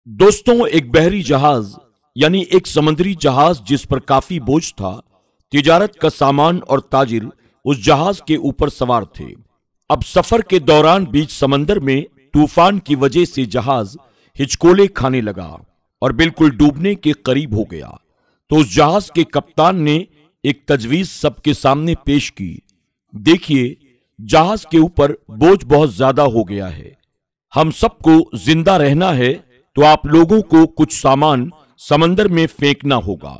दोस्तों, एक बहरी जहाज यानी एक समुद्री जहाज जिस पर काफी बोझ था, तिजारत का सामान और ताजिर उस जहाज के ऊपर सवार थे। अब सफर के दौरान बीच समंदर में तूफान की वजह से जहाज हिचकोले खाने लगा और बिल्कुल डूबने के करीब हो गया। तो उस जहाज के कप्तान ने एक तजवीज सबके सामने पेश की। देखिए, जहाज के ऊपर बोझ बहुत ज्यादा हो गया है। हम सबको जिंदा रहना है तो आप लोगों को कुछ सामान समंदर में फेंकना होगा,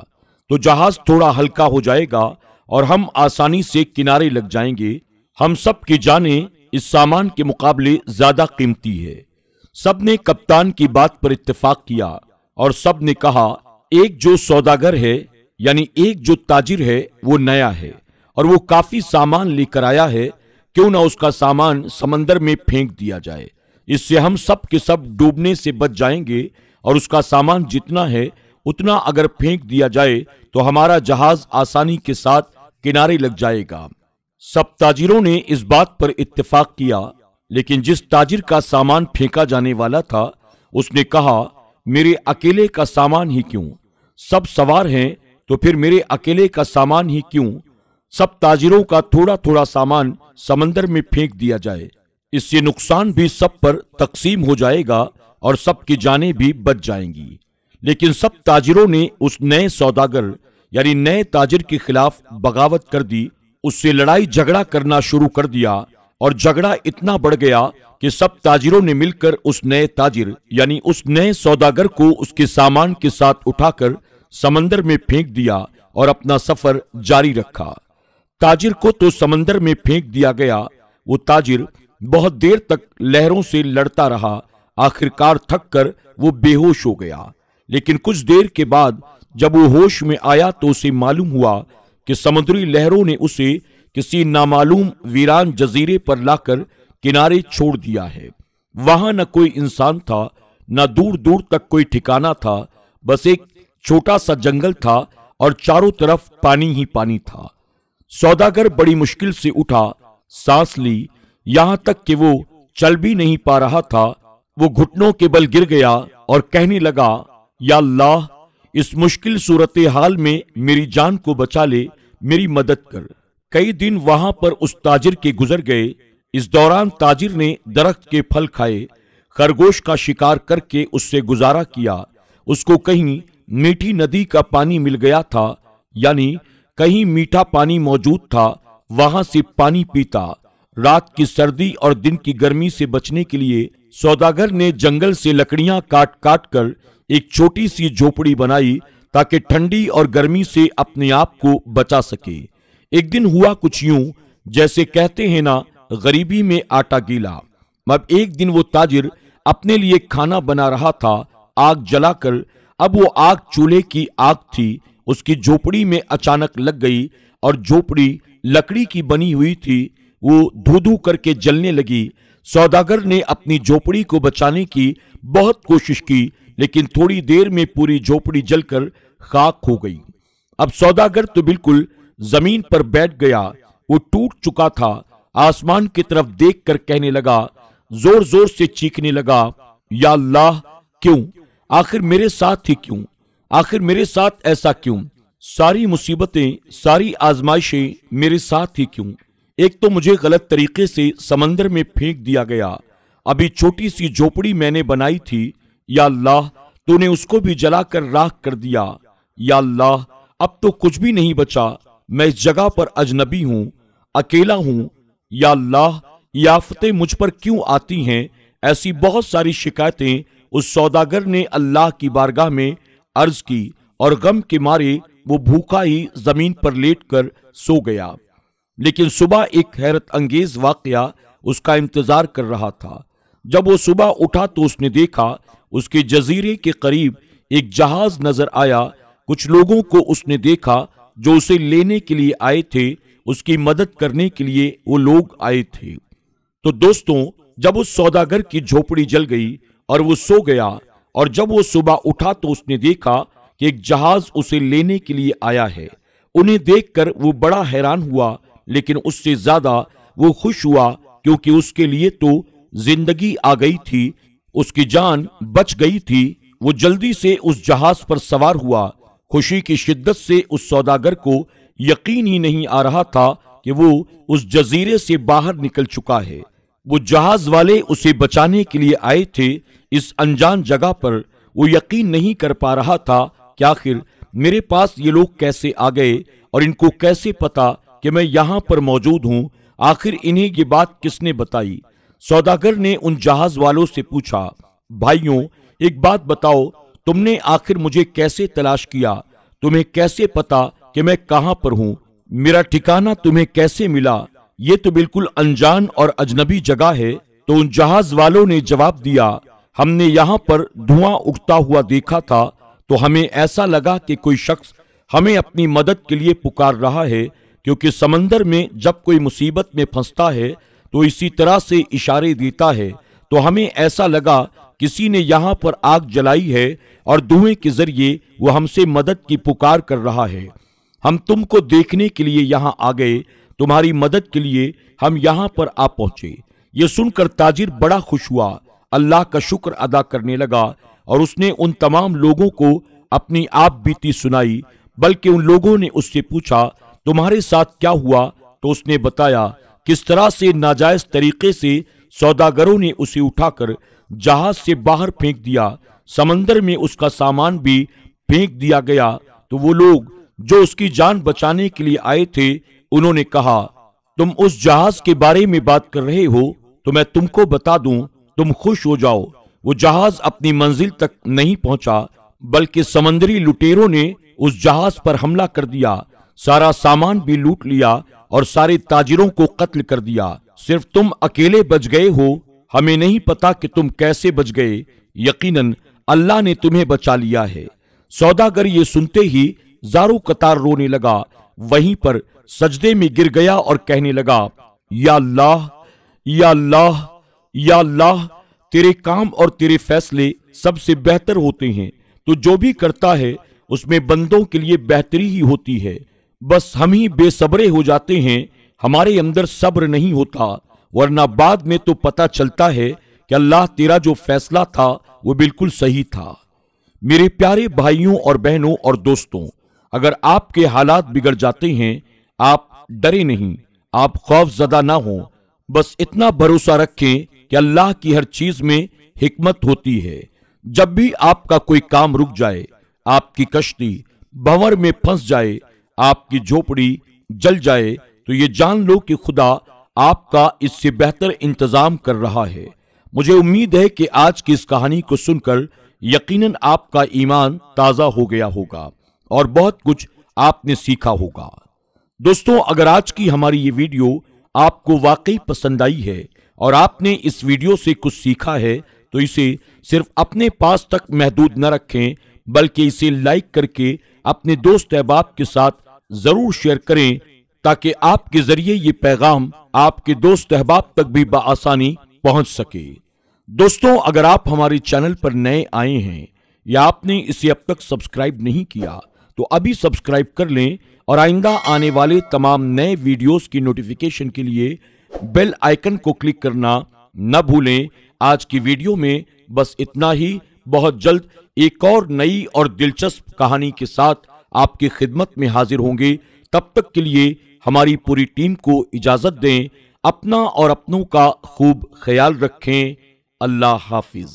तो जहाज थोड़ा हल्का हो जाएगा और हम आसानी से किनारे लग जाएंगे। हम सब की जानें इस सामान के मुकाबले ज्यादा कीमती है। सब ने कप्तान की बात पर इत्तेफाक किया और सब ने कहा, एक जो सौदागर है यानी एक जो ताजिर है वो नया है और वो काफी सामान लेकर आया है, क्यों ना उसका सामान समंदर में फेंक दिया जाए। इससे हम सब के सब डूबने से बच जाएंगे और उसका सामान जितना है उतना अगर फेंक दिया जाए तो हमारा जहाज आसानी के साथ किनारे लग जाएगा। सब ताजिरों ने इस बात पर इत्तेफाक किया, लेकिन जिस ताजिर का सामान फेंका जाने वाला था उसने कहा, मेरे अकेले का सामान ही क्यों? सब सवार हैं तो फिर मेरे अकेले का सामान ही क्यों? सब ताजिरों का थोड़ा थोड़ा सामान समंदर में फेंक दिया जाए। इससे नुकसान भी सब पर तकसीम हो जाएगा और सबकी जानें भी बच जाएंगी। लेकिन सब ताजिरों ने उस नए सौदागर यानी नए ताजिर के खिलाफ बगावत कर दी। उससे लड़ाई झगड़ा करना शुरू कर दिया और झगड़ा इतना बढ़ गया कि सब ताजिरों ने मिलकर उस नए ताजिर यानी उस नए सौदागर को उसके सामान के साथ उठाकर समंदर में फेंक दिया और अपना सफर जारी रखा। ताजिर को तो समंदर में फेंक दिया गया। वो ताजिर बहुत देर तक लहरों से लड़ता रहा। आखिरकार थक कर वो बेहोश हो गया। लेकिन कुछ देर के बाद जब वो होश में आया तो उसे मालूम हुआ कि समुद्री लहरों ने उसे किसी नामालूम वीरान जजीरे पर लाकर किनारे छोड़ दिया है। वहां न कोई इंसान था, न दूर दूर तक कोई ठिकाना था। बस एक छोटा सा जंगल था और चारों तरफ पानी ही पानी था। सौदागर बड़ी मुश्किल से उठा, सांस ली, यहां तक कि वो चल भी नहीं पा रहा था। वो घुटनों के बल गिर गया और कहने लगा, या अल्लाह, इस मुश्किल सूरत हाल में मेरी जान को बचा ले, मेरी मदद कर। कई दिन वहां पर उस ताजिर के गुजर गए। इस दौरान ताजिर ने दरख्त के फल खाए, खरगोश का शिकार करके उससे गुजारा किया। उसको कहीं मीठी नदी का पानी मिल गया था, यानी कहीं मीठा पानी मौजूद था, वहां से पानी पीता। रात की सर्दी और दिन की गर्मी से बचने के लिए सौदागर ने जंगल से लकड़ियां काट काट कर एक छोटी सी झोपड़ी बनाई ताकि ठंडी और गर्मी से अपने आप को बचा सके। एक दिन हुआ कुछ यूं, जैसे कहते हैं ना, गरीबी में आटा गीला। अब एक दिन वो ताजिर अपने लिए खाना बना रहा था, आग जलाकर। अब वो आग चूल्हे की आग थी, उसकी झोपड़ी में अचानक लग गई और झोपड़ी लकड़ी की बनी हुई थी, वो धू धू करके जलने लगी। सौदागर ने अपनी झोपड़ी को बचाने की बहुत कोशिश की, लेकिन थोड़ी देर में पूरी झोपड़ी जलकर खाक हो गई। अब सौदागर तो बिल्कुल जमीन पर बैठ गया। वो टूट चुका था। आसमान की तरफ देखकर कहने लगा, जोर जोर से चीखने लगा, या अल्लाह, क्यों? आखिर मेरे साथ ही क्यों? आखिर मेरे साथ ऐसा क्यों? सारी मुसीबतें, सारी आजमाइशें मेरे साथ ही क्यों? एक तो मुझे गलत तरीके से समंदर में फेंक दिया गया। अभी छोटी सी झोपड़ी मैंने बनाई थी, या अल्लाह, तूने उसको भी जलाकर राख कर दिया। या अल्लाह, अब तो कुछ भी नहीं बचा। मैं इस जगह पर अजनबी हूं, अकेला हूं। या अल्लाह, ये आफतें मुझ पर क्यों आती हैं? ऐसी बहुत सारी शिकायतें उस सौदागर ने अल्लाह की बारगाह में अर्ज की और गम के मारे वो भूखा ही जमीन पर लेटकर सो गया। लेकिन सुबह एक हैरत अंगेज वाकया उसका इंतजार कर रहा था। जब वो सुबह उठा तो उसने देखा उसके जजीरे के करीब एक जहाज नजर आया। कुछ लोगों को उसने देखा जो उसे लेने के लिए आए थे, उसकी मदद करने के लिए वो लोग आए थे। तो दोस्तों, जब उस सौदागर की झोपड़ी जल गई और वो सो गया, और जब वो सुबह उठा तो उसने देखा कि एक जहाज उसे लेने के लिए आया है। उन्हें देखकर वो बड़ा हैरान हुआ, लेकिन उससे ज्यादा वो खुश हुआ, क्योंकि उसके लिए तो जिंदगी आ गई थी, उसकी जान बच गई थी। वो जल्दी से उस जहाज पर सवार हुआ। खुशी की शिद्दत से उस सौदागर को यकीन ही नहीं आ रहा था कि वो उस जजीरे से बाहर निकल चुका है। वो जहाज वाले उसे बचाने के लिए आए थे इस अनजान जगह पर। वो यकीन नहीं कर पा रहा था कि आखिर मेरे पास ये लोग कैसे आ गए और इनको कैसे पता कि मैं यहां पर मौजूद हूं। आखिर इन्हें ये बात किसने बताई? सौदागर ने उन जहाज वालों से पूछा, भाइयों एक बात बताओ, तुमने आखिर मुझे कैसे तलाश किया? तुम्हें कैसे पता कि मैं कहां पर हूं? मेरा ठिकाना तुम्हें कैसे मिला? ये तो बिल्कुल अनजान और अजनबी जगह है। तो उन जहाज वालों ने जवाब दिया, हमने यहाँ पर धुआं उठता हुआ देखा था, तो हमें ऐसा लगा कि कोई शख्स हमें अपनी मदद के लिए पुकार रहा है, क्योंकि समंदर में जब कोई मुसीबत में फंसता है तो इसी तरह से इशारे देता है। तो हमें ऐसा लगा किसी ने यहाँ पर आग जलाई है और धुएं के जरिए वो हमसे मदद की पुकार कर रहा है। हम तुमको देखने के लिए यहाँ आ गए, तुम्हारी मदद के लिए हम यहाँ पर आ पहुंचे। ये सुनकर ताजिर बड़ा खुश हुआ, अल्लाह का शुक्र अदा करने लगा और उसने उन तमाम लोगों को अपनी आप बीती सुनाई। बल्कि उन लोगों ने उससे पूछा, तुम्हारे साथ क्या हुआ? तो उसने बताया किस तरह से नाजायज तरीके से सौदागरों ने उसे उठाकर जहाज से बाहर फेंक दिया, समंदर में उसका सामान भी फेंक दिया गया। तो वो लोग जो उसकी जान बचाने के लिए आए थे, उन्होंने कहा, तुम उस जहाज के बारे में बात कर रहे हो तो मैं तुमको बता दूं, तुम खुश हो जाओ। वो जहाज अपनी मंजिल तक नहीं पहुंचा, बल्कि समंदरी लुटेरों ने उस जहाज पर हमला कर दिया, सारा सामान भी लूट लिया और सारे ताजिरों को कत्ल कर दिया। सिर्फ तुम अकेले बच गए हो, हमें नहीं पता कि तुम कैसे बच गए। यकीनन अल्लाह ने तुम्हें बचा लिया है। सौदागर ये सुनते ही जारो कतार रोने लगा, वहीं पर सजदे में गिर गया और कहने लगा, या अल्लाह, या अल्लाह, या अल्लाह, तेरे काम और तेरे फैसले सबसे बेहतर होते हैं। तो जो भी करता है उसमें बंदों के लिए बेहतरी ही होती है। बस हम ही बेसब्रे हो जाते हैं, हमारे अंदर सब्र नहीं होता, वरना बाद में तो पता चलता है कि अल्लाह तेरा जो फैसला था वो बिल्कुल सही था। मेरे प्यारे भाइयों और बहनों और दोस्तों, अगर आपके हालात बिगड़ जाते हैं, आप डरे नहीं, आप खौफजदा ना हो। बस इतना भरोसा रखें कि अल्लाह की हर चीज में हिकमत होती है। जब भी आपका कोई काम रुक जाए, आपकी कश्ती भंवर में फंस जाए, आपकी झोपड़ी जल जाए, तो ये जान लो कि खुदा आपका इससे बेहतर इंतजाम कर रहा है। मुझे उम्मीद है कि आज की इस कहानी को सुनकर यकीनन आपका ईमान ताजा हो गया होगा और बहुत कुछ आपने सीखा होगा। दोस्तों, अगर आज की हमारी ये वीडियो आपको वाकई पसंद आई है और आपने इस वीडियो से कुछ सीखा है, तो इसे सिर्फ अपने पास तक महदूद न रखें, बल्कि इसे लाइक करके अपने दोस्त अहबाब के साथ जरूर शेयर करें, ताकि आपके जरिए ये पैगाम आपके दोस्त अहबाब तक भी बआसानी पहुंच सके। दोस्तों, अगर आप हमारे चैनल पर नए आए हैं या आपने इसे अब तक सब्सक्राइब नहीं किया, तो अभी सब्सक्राइब कर लें और आइंदा आने वाले तमाम नए वीडियोस की नोटिफिकेशन के लिए बेल आइकन को क्लिक करना न भूलें। आज की वीडियो में बस इतना ही। बहुत जल्द एक और नई और दिलचस्प कहानी के साथ आपकी खिदमत में हाजिर होंगे। तब तक के लिए हमारी पूरी टीम को इजाजत दें। अपना और अपनों का खूब ख्याल रखें। अल्लाह हाफिज।